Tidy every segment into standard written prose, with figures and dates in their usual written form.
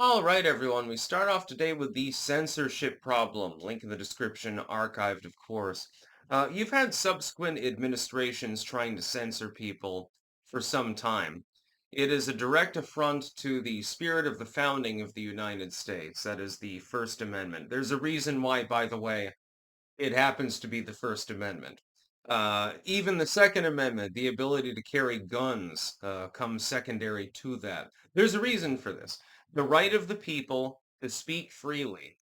All right, everyone. We start off today with the censorship problem. Link in the description, archived, of course. You've had subsequent administrations trying to censor people for some time. It is a direct affront to the spirit of the founding of the United States. That is the First Amendment. There's a reason why, by the way, it happens to be the First Amendment. Even the Second Amendment, the ability to carry guns, comes secondary to that. There's a reason for this. The right of the people to speak freely,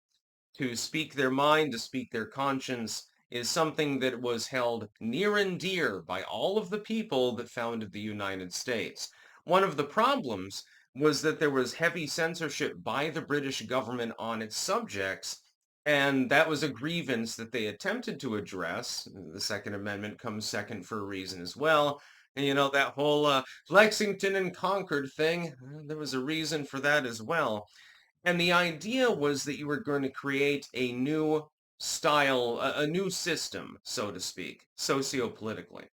to speak their mind, to speak their conscience, is something that was held near and dear by all of the people that founded the United States. One of the problems was that there was heavy censorship by the British government on its subjects, and that was a grievance that they attempted to address. The Second Amendment comes second for a reason as well. And that whole Lexington and Concord thing, there was a reason for that as well. And the idea was that you were going to create a new style, a new system, so to speak, socio-politically.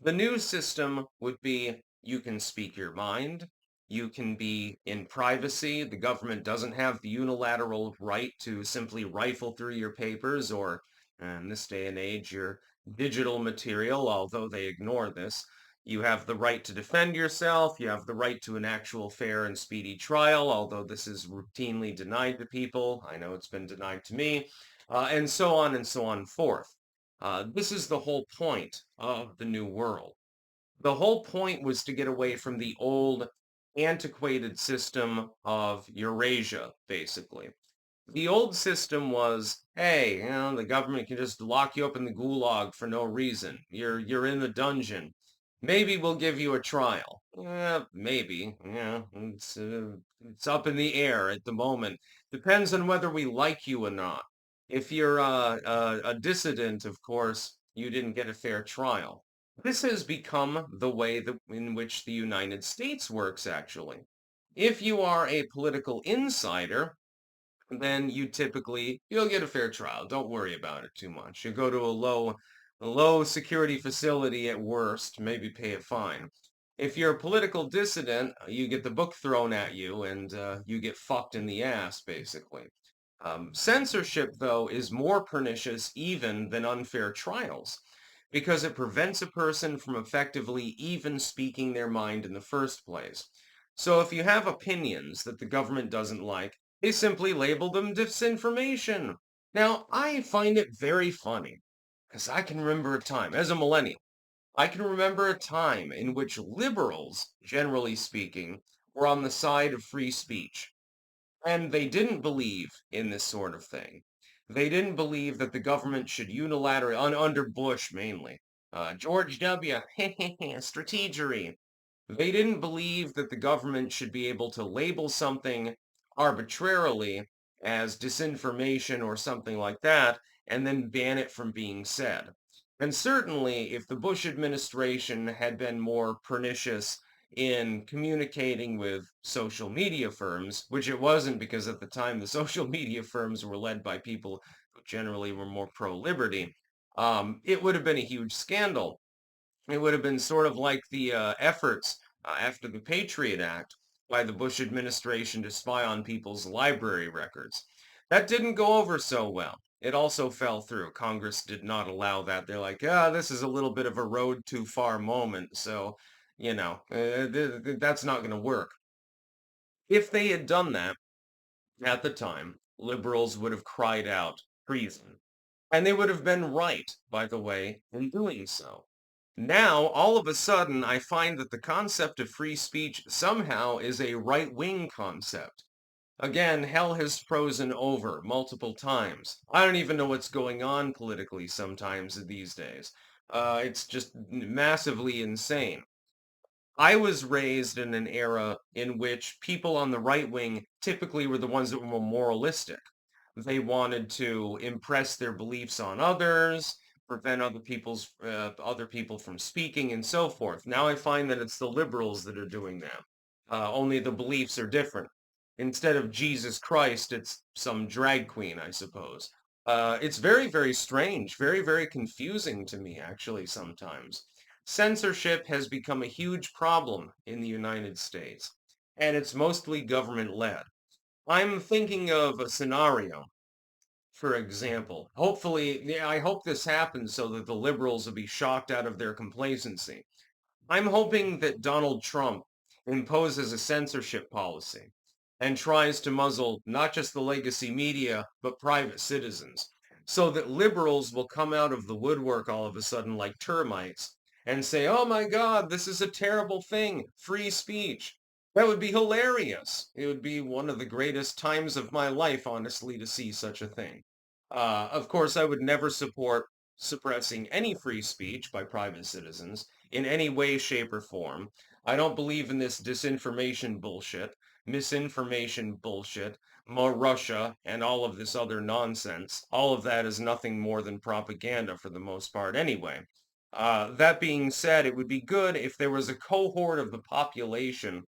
The new system would be you can speak your mind, you can be in privacy. The government doesn't have the unilateral right to simply rifle through your papers or, in this day and age, your digital material, although they ignore this. You have the right to defend yourself. You have the right to an actual fair and speedy trial, although this is routinely denied to people. I know it's been denied to me, and so on and so on forth. This is the whole point of the New World. The whole point was to get away from the old, antiquated system of Eurasia, basically. The old system was, hey, the government can just lock you up in the gulag for no reason. You're in the dungeon. Maybe we'll give you a trial. Maybe. Yeah, it's up in the air at the moment. Depends on whether we like you or not. If you're a dissident, of course, you didn't get a fair trial. This has become the way in which the United States works, actually. If you are a political insider, then you'll get a fair trial. Don't worry about it too much. You go to a low security facility at worst, maybe pay a fine. If you're a political dissident, you get the book thrown at you and you get fucked in the ass, basically. Censorship, though, is more pernicious even than unfair trials because it prevents a person from effectively even speaking their mind in the first place. So if you have opinions that the government doesn't like, they simply label them disinformation. Now, I find it very funny because I can remember a time, as a millennial, I can remember a time in which liberals, generally speaking, were on the side of free speech. And they didn't believe in this sort of thing. They didn't believe that the government should unilaterally, under Bush mainly, George W., strategery. They didn't believe that the government should be able to label something arbitrarily as disinformation or something like that, and then ban it from being said. And certainly, if the Bush administration had been more pernicious in communicating with social media firms, which it wasn't because at the time the social media firms were led by people who generally were more pro-liberty, it would have been a huge scandal. It would have been sort of like the efforts after the Patriot Act by the Bush administration to spy on people's library records. That didn't go over so well. It also fell through. Congress did not allow that. They're like, this is a little bit of a road too far moment, so, that's not going to work. If they had done that at the time, liberals would have cried out treason. And they would have been right, by the way, in doing so. Now, all of a sudden, I find that the concept of free speech somehow is a right-wing concept. Again, hell has frozen over multiple times. I don't even know what's going on politically sometimes these days. It's just massively insane. I was raised in an era in which people on the right wing typically were the ones that were more moralistic. They wanted to impress their beliefs on others, prevent other people from speaking, and so forth. Now I find that it's the liberals that are doing that. Only the beliefs are different. Instead of Jesus Christ, it's some drag queen, I suppose. It's very, very strange, very, very confusing to me, actually, sometimes. Censorship has become a huge problem in the United States, and it's mostly government-led. I'm thinking of a scenario, for example. Hopefully, yeah, I hope this happens so that the liberals will be shocked out of their complacency. I'm hoping that Donald Trump imposes a censorship policy and tries to muzzle not just the legacy media, but private citizens, so that liberals will come out of the woodwork all of a sudden like termites and say, oh my God, this is a terrible thing, free speech. That would be hilarious. It would be one of the greatest times of my life, honestly, to see such a thing. Of course, I would never support suppressing any free speech by private citizens in any way, shape, or form. I don't believe in this disinformation bullshit, misinformation bullshit, more Russia, and all of this other nonsense. All of that is nothing more than propaganda for the most part anyway. That being said, it would be good if there was a cohort of the population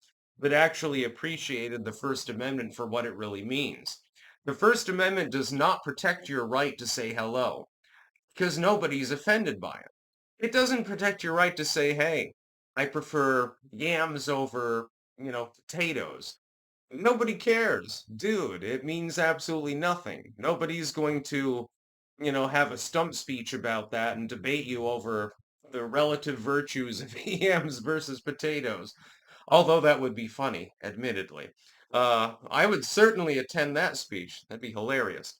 that actually appreciated the First Amendment for what it really means. The First Amendment does not protect your right to say hello, because nobody's offended by it. It doesn't protect your right to say, hey, I prefer yams over, potatoes. Nobody cares. Dude, it means absolutely nothing. Nobody's going to, have a stump speech about that and debate you over the relative virtues of yams versus potatoes. Although that would be funny, admittedly. I would certainly attend that speech. That'd be hilarious.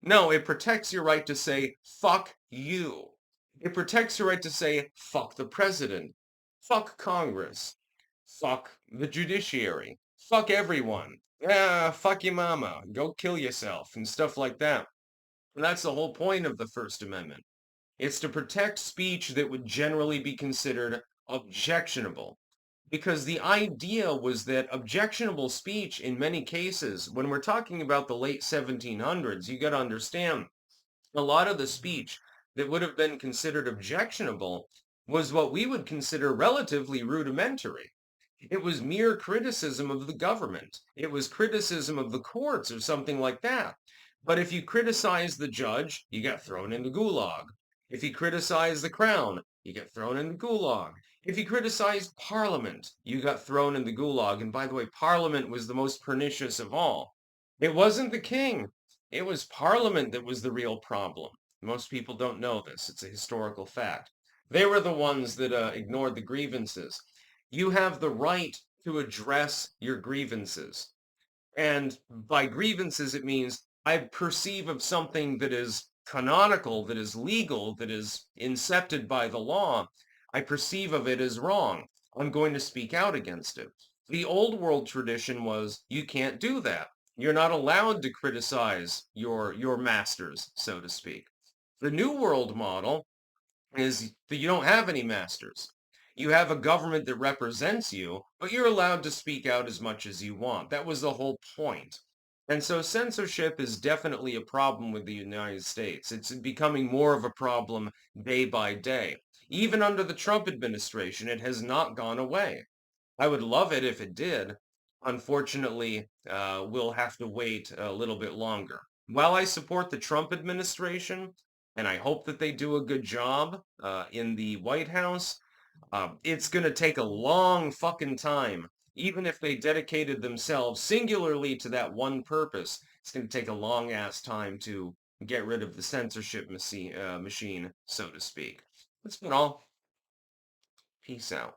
No, it protects your right to say, fuck you. It protects your right to say, fuck the president, fuck Congress, fuck the judiciary, fuck everyone. Fuck your mama, go kill yourself, and stuff like that. And that's the whole point of the First Amendment. It's to protect speech that would generally be considered objectionable. Because the idea was that objectionable speech, in many cases, when we're talking about the late 1700s, you got to understand a lot of the speech that would have been considered objectionable was what we would consider relatively rudimentary. It was mere criticism of the government. It was criticism of the courts or something like that. But if you criticize the judge, you get thrown into gulag. If you criticize the crown, you get thrown into gulag. If you criticize parliament, you got thrown in the gulag. And by the way, parliament was the most pernicious of all. It wasn't the king. It was parliament that was the real problem. Most people don't know this. It's a historical fact. They were the ones that ignored the grievances. You have the right to address your grievances. And by grievances, it means I perceive of something that is canonical, that is legal, that is incepted by the law. I perceive of it as wrong. I'm going to speak out against it. The old world tradition was you can't do that. You're not allowed to criticize your masters, so to speak. The new world model is that you don't have any masters. You have a government that represents you, but you're allowed to speak out as much as you want. That was the whole point. And so censorship is definitely a problem with the United States. It's becoming more of a problem day by day. Even under the Trump administration, it has not gone away. I would love it if it did. Unfortunately, we'll have to wait a little bit longer. While I support the Trump administration, and I hope that they do a good job in the White House, it's going to take a long fucking time. Even if they dedicated themselves singularly to that one purpose, it's going to take a long ass time to get rid of the censorship machine, so to speak. That's been all. Peace out.